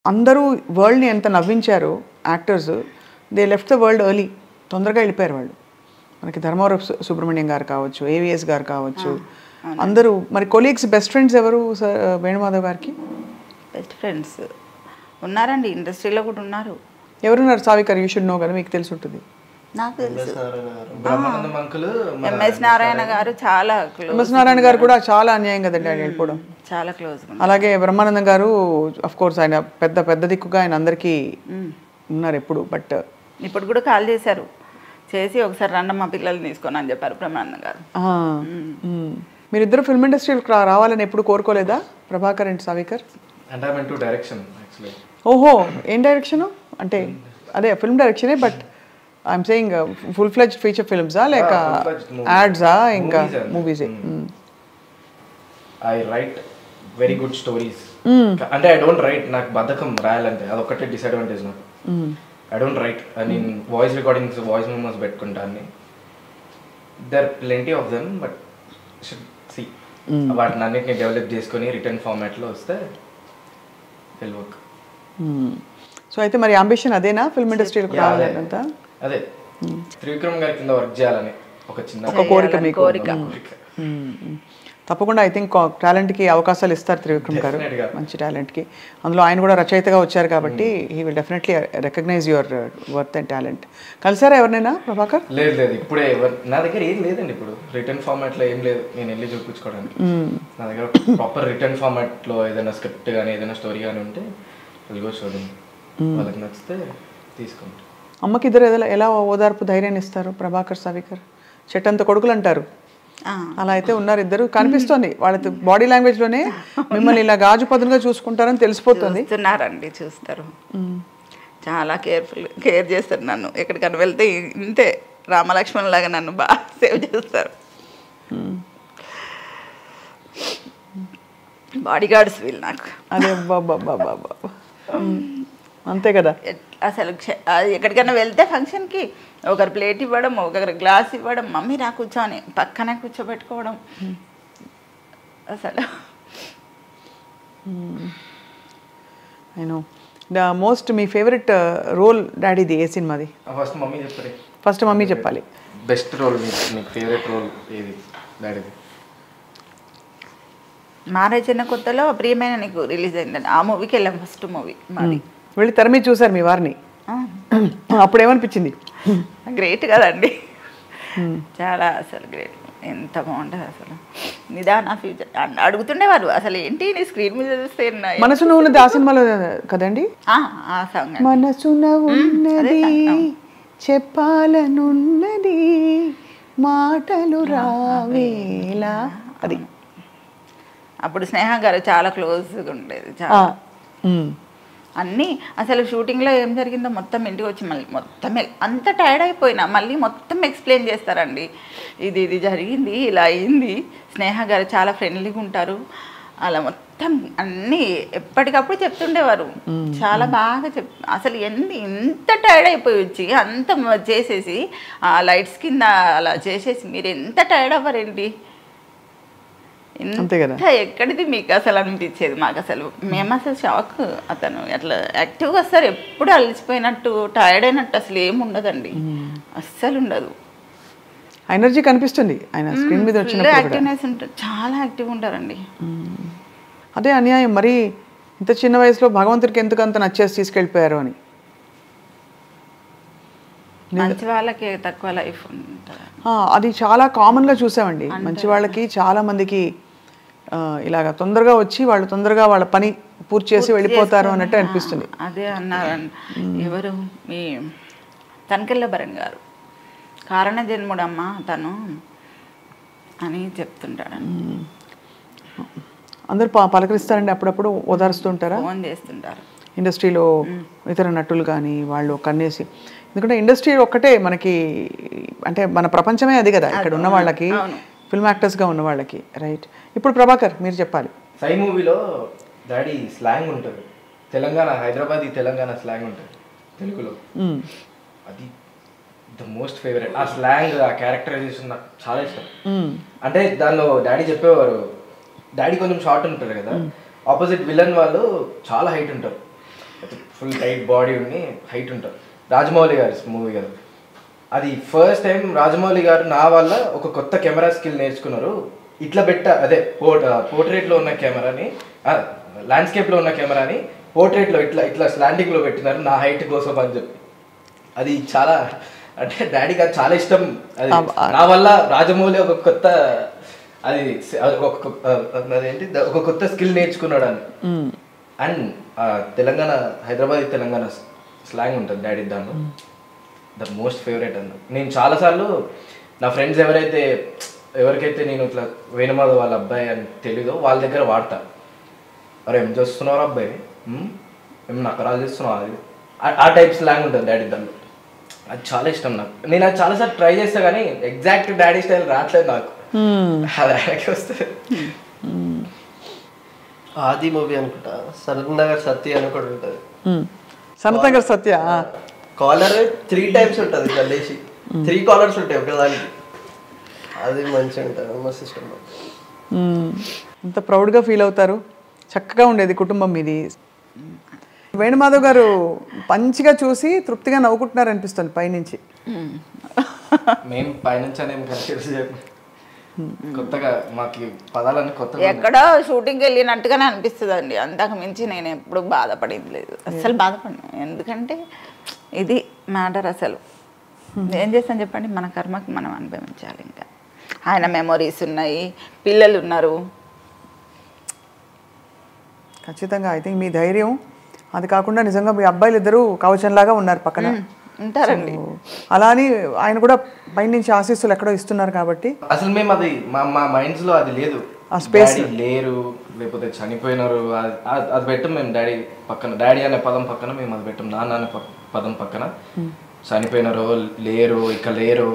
అందరూ వరల్డ్ని ఎంత నవ్వించారు actors. They left the world early, తొందరగా వెళ్ళిపోయారు వాళ్ళు. మనకి ధర్మవరపు సుబ్రహ్మణ్యం గారు కావచ్చు, ఏవిఎస్ గారు కావచ్చు, అందరూ. మరి కొలీగ్స్, బెస్ట్ ఫ్రెండ్స్ ఎవరు వేణుమాధవ్ గారికి? బెస్ట్ ఫ్రెండ్స్ ఉన్నారండి, ఇండస్ట్రీలో కూడా ఉన్నారు. ఎవరున్నారు? సావికర్, యూ షుడ్ నో కదా, మీకు తెలిసి ఉంటుంది. నాకు తెలుసు, ఎంఎస్ నారాయణ గారు చాలా క్లోజ్. ఎంఎస్ నారాయణ గారు కూడా చాలా అన్యాయం కదండి ఆయన వెళ్ళిపోవడం. చాలా క్లోజ్. అలాగే బ్రహ్మానందం గారు, అఫ్ కోర్స్ ఆయన పెద్ద పెద్ద దిక్కుగా ఆయన అందరికీ ఉన్నారు ఎప్పుడు. బట్ ఇప్పుడు కూడా కాల్ చేశారు, చేసి ఒకసారి రండి మా పిల్లల్ని తీసుకొని అని చెప్పారు బ్రహ్మానందం గారు. మీరిద్దరు ఫిల్మ్ ఇండస్ట్రీకి రావాలని ఎప్పుడు కోరుకోలేదా ప్రభాకర్ అండ్ సావికర్? ఓహో, ఏం డైరెక్షన్ అంటే? అదే ఫిల్మ్ డైరెక్షనే, but I'm saying full fledged feature ఫిల్మ్సా లేక యాడ్సా ఇంకా మూవీసే? I write very good stories. అంటే ఐ డోంట్ రైట్, నాకు బద్ధకం రాయాలంటే, అదొక్కటే డిసడ్వాంటేజ్ నాకు. I don't write. నేను వాయిస్ రికార్డింగ్స్, వాయిస్ మెమోస్ పెట్టుకుంటాను. There plenty of them, but should see వాటిని అన్నిటిని డెవలప్ చేసుకొని రిటర్న్ ఫార్మాట్లో వస్తే విల్ వర్క్. సో అయితే మరి అంబిషన్ అదేనా, ఫిల్మ్ ఇండస్ట్రీలోకి రావాలంతా? అదే, త్రివిక్రమ్ గారి కింద వర్క్ చేయాలని ఒక చిన్న కోరిక మీకు? తప్పకుండా. ఐ థింక్ టాలెంట్కి అవకాశాలు ఇస్తారు త్రివిక్రమ్ గారు, మంచి టాలెంట్కి. అందులో ఆయన కూడా రచయితగా వచ్చారు కాబట్టి he will definitely recognise your worth and talent. కలిసారా ఎవరినైనా ప్రభాకర్? లేదు లేదు, ఇప్పుడే నా దగ్గర ఏం లేదండి. ఇప్పుడు రిటర్న్ ఫార్మాట్లో ఏం లేదు నేను వెళ్ళి చూపించుకోవడానికి. నా దగ్గర ప్రాపర్ రిటర్న్ ఫార్మాట్లో ఏదైనా స్క్రిప్ట్ కానీ ఏదైనా స్టోరీ కానీ ఉంటే వెళ్ళి చూడండి, వాళ్ళకి నచ్చితే తీసుకుంటాం. అమ్మకి ఇద్దరు ఎలా ఓదార్పు ధైర్యాన్ని ఇస్తారు ప్రభాకర్ సావికర్? చెట్టంత కొడుకులు అంటారు, అలా అయితే ఉన్నారు ఇద్దరు. కనిపిస్తుంది వాళ్ళ బాడీ లాంగ్వేజ్లోనే మిమ్మల్ని ఇలా గాజు పదునుగా చూసుకుంటారని తెలిసిపోతుంది. చూస్తున్నారండి, చూస్తారు, చాలా కేర్ చేస్తారు నన్ను. ఎక్కడికైనా వెళ్తే ఇంతే రామలక్ష్మణ్ లాగా నన్ను బాగా సేవ్ చేస్తారు. బాడీ గార్డ్స్ వీళ్ళు నాకు. అదే బాబా, అంతే కదా. అసలు ఎక్కడికైనా వెళ్తే ఫంక్షన్కి ఒకరు ప్లేట్ ఇవ్వడం, ఒకరు గ్లాస్ ఇవ్వడం, మమ్మీ నా కూర్చొని పక్కనే కూర్చోబెట్టుకోవడం. అసలు నేను ద మోస్ట్ మీ ఫేవరెట్ రోల్ డాడీది ఏ సినిమాది? ఫస్ట్ మమ్మీ చెప్పాలి. బెస్ట్ రోల్, మీ ఫేవరెట్ రోల్ ఏది డాడీది? మ్యారేజ్ అయిన కొత్తలో ప్రియమైన నీకు రిలీజ్ అయిందండి, ఆ మూవీకి వెళ్ళాం. ఫస్ట్ మూవీ మాది. వెళ్ళి తెర మీద చూసారు మీ వారిని, అప్పుడు ఏమనిపించింది? గ్రేట్ కదండి, చాలా అసలు గ్రేట్. ఎంత బాగుంటుంది అసలు. నిదాన ఫ్యూచర్ అడుగుతుండేవారు, అసలు ఏంటి నీ స్క్రీన్ మీద చూస్తే. మనసున ఉన్నది ఆ సినిమాలో కదండి? ఆ సాంగ్. మనసున ఉన్నది చెప్పాలనున్నది మాటలు రావేలా, అది. అప్పుడు స్నేహ గారు చాలా క్లోజ్గా ఉండేది. చాలా అన్నీ అసలు షూటింగ్లో ఏం జరిగిందో మొత్తం ఇంటికి వచ్చి మళ్ళీ మొత్తం అంత టైర్డ్ అయిపోయినా మళ్ళీ మొత్తం ఎక్స్ప్లెయిన్ చేస్తారండి. ఇది జరిగింది, ఇలా అయింది. స్నేహ గారు చాలా ఫ్రెండ్లీగా ఉంటారు, అలా మొత్తం అన్నీ ఎప్పటికప్పుడు చెప్తుండేవారు. చాలా బాగా అసలు ఎంత టైర్డ్ అయిపోయి వచ్చి అంత చేసేసి ఆ లైట్స్ కింద అలా చేసేసి మీరు ఎంత టైర్డ్ అవ్వరేంటి, అంతే కదా. ఎక్కడిది మీకు అసలు అనిపించేది మాకు. అసలు మేము అసలు షాక్. అతను అట్లా యాక్టివ్గా వస్తారు, ఎప్పుడు అలసిపోయినట్టు టైర్డ్ అయినట్టు అసలు ఏమి ఉండదండి, అస్సలు ఉండదు. ఎనర్జీ కనిపిస్తుంది ఆయన స్క్రీన్ మీద వచ్చినప్పుడు. యాక్టివ్నెస్ ఉంటుంది, చాలా యాక్టివ్గా ఉంటారండి. అదే అన్యాయం మరి, ఇంత చిన్న వయసులో భగవంతుడికి ఎందుకు అంత నచ్చేసి తీసుకెళ్ళిపోయారు అని. మంచి వాళ్ళకి తక్కువ లైఫ్ ఉంటుంది, అది చాలా కామన్గా చూసామండి. మంచి వాళ్ళకి చాలా మందికి ఇలాగ తొందరగా వచ్చి వాళ్ళు తొందరగా వాళ్ళ పని పూర్తి చేసి వెళ్ళిపోతారు అన్నట్టు అనిపిస్తుంది. అదే అన్నారండి. ఎవరు మీ తనకెళ్ళ భరణ్ గారు, కారణ జన్ముడమ్మ తను అని చెప్తుంటాడండి. అందరు పలకరిస్తారండి, అప్పుడప్పుడు ఓదారుస్తుంటారా? ఫోన్ చేస్తుంటారు. ఇండస్ట్రీలో ఇతర నటులు కానీ వాళ్ళు కన్నేసి, ఎందుకంటే ఇండస్ట్రీ ఒక్కటే మనకి, అంటే మన ప్రపంచమే అది కదా ఇక్కడ ఉన్న వాళ్ళకి, ఫిల్మ్ యాక్టర్స్గా ఉన్న వాళ్ళకి. రైట్. ఇప్పుడు ప్రభాకర్ మీరు చెప్పాలి. సై మూవీలో డాడీ స్లాంగ్ ఉంటుంది, తెలంగాణ హైదరాబాద్ తెలంగాణ స్లాంగ్ ఉంటుంది తెలుగులో. అది ద మోస్ట్ ఫేవరెట్. ఆ స్లాంగ్, ఆ క్యారెక్టరైజేషన్ నాకు చాలా ఇష్టం. అంటే దానిలో డాడీ చెప్పేవారు, డాడీ కొంచెం షార్ట్ ఉంటారు కదా, ఆపోజిట్ విలన్ వాళ్ళు చాలా హైట్ ఉంటారు. ఫుల్ టైట్ బాడీ ఉండి హైట్ ఉంటారు. రాజమౌళి గారి మూవీ కదా అది. ఫస్ట్ టైం రాజమౌళి గారు నా వల్ల ఒక కొత్త కెమెరా స్కిల్ నేర్చుకున్నారు. ఇట్లా అదే పోర్ట్రేట్లో ఉన్న కెమెరాని, ల్యాండ్స్కేప్లో ఉన్న కెమెరాని పోర్ట్రేట్లో ఇట్లా స్లాండింగ్లో పెట్టినారు నా హైట్ కోసం అని చెప్పి. అది చాలా అంటే డాడీకి అది చాలా ఇష్టం. అది నా వల్ల రాజమౌళి ఒక కొత్త అదేంటి ఒక కొత్త స్కిల్ నేర్చుకున్నాడు అని. అండ్ తెలంగాణ, హైదరాబాద్ తెలంగాణ స్లాంగ్ ఉంటుంది డాడీ దాంట్లో. ద మోస్ట్ ఫేవరెట్ అన్న. నేను చాలాసార్లు నా ఫ్రెండ్స్ ఎవరికైతే నేను ఇట్లా వేణుమాధవ్ వాళ్ళ అబ్బాయి అని తెలీదో వాళ్ళ దగ్గర వాడతా. అరే ఏం చేస్తున్నావు అబ్బాయి, ఏం నకరాలు చేస్తున్నావు, అది ఆ టైప్ స్లాంగ్ ఉంటుంది డాడీ దాంట్లో. అది చాలా ఇష్టం నాకు. నేను అది చాలాసార్లు ట్రై చేస్తా కానీ ఎగ్జాక్ట్ డాడీ స్టైల్ రావట్లేదు నాకు. అది ఆయనకి వస్తుంది. ఆది మూవీ అనుకుంటా, సనత్ నగర్ సత్య అని కూడా ఉంటుంది. సనత్ నగర్ సత్య కాలర్ 3 times ఉంటుంది ఇట్లా లేచి 3 కాలర్స్ ఉంటాయి ఒకదానికి. అది మంచిగా ఉంటుంది, మస్తు ఇష్టం. ఎంత ప్రౌడ్గా ఫీల్ అవుతారు. చక్కగా ఉండేది కుటుంబం మీది. వేణుమాధవ్ గారు మంచిగా చూసి తృప్తిగా నవ్వుకుంటున్నారు అనిపిస్తుంది పైనుంచి. మేము పైనుంచి అనేం కొత్తగా మాకు పదాలన్నీ కొత్తగా ఎక్కడో షూటింగ్కి వెళ్ళినట్టుగానే అనిపిస్తుంది అండి. అంతకు మించి నేను ఎప్పుడు బాధపడింది లేదు, అస్సలు బాధపడను. ఎందుకంటే ఇది మ్యాటర్. అసలు ఏం చేస్తాను చెప్పండి, మన కర్మకి మనం అనుభవించాలి. ఇంకా ఆయన మెమొరీస్ ఉన్నాయి, పిల్లలు ఉన్నారు. ఖచ్చితంగా ఐ థింక్ మీ ధైర్యం, అది కాకుండా నిజంగా మీ అబ్బాయిలు ఇద్దరు కవచంలాగా ఉన్నారు పక్కన ఉంటారండి. అలా అని ఆయన కూడా పైనుంచి ఆశీస్సులు ఎక్కడో ఇస్తున్నారు కాబట్టి. అసలు మేము అది మా మైండ్స్ లో అది లేదు, ఆ స్పేస్ లేరు లేకపోతే చనిపోయినారు అది పెట్టం మేము. డాడీ పక్కన, డాడీ అనే పదం పక్కన మేము అది పెట్టం. నాన్న అనే పదం పక్కన చనిపోయినారో లేరు, ఇక లేరు.